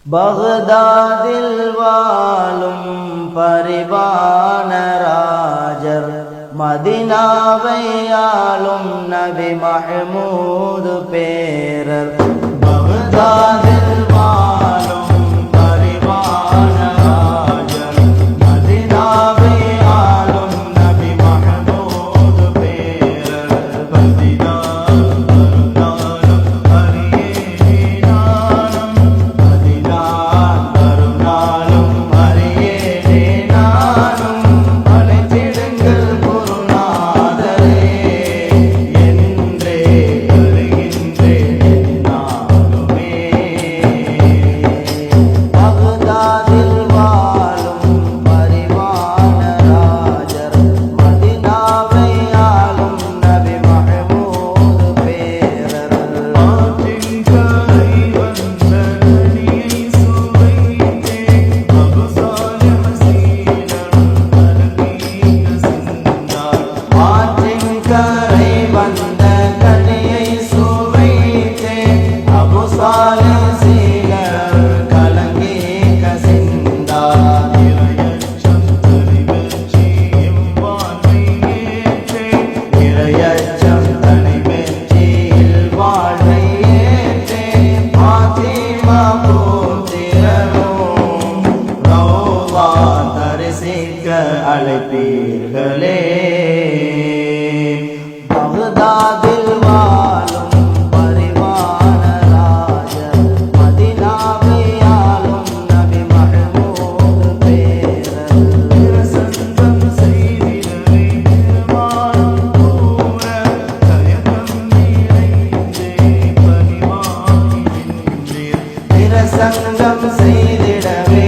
பகதாதில் வாழும் பரிவான ராஜர், மதினாவை ஆளும் நபி மஹ்மூது பேரர். பகதாதில் வாழும் பரிவான ராஜர், மதினாவை ஆளும் நபி மஹ்மூது பேரர். அழைப்பீர்களே. பகதாதில் வாழும் பரிவான ராஜர், மதினாவை ஆளும் நபி மஹ்மூது பேரர். சங்கம் செய்திடவே திருமாலும் கூற, தயக்கம் நிறைந்தே பரிவாகி நின்றீர். சங்கம் செய்திடவே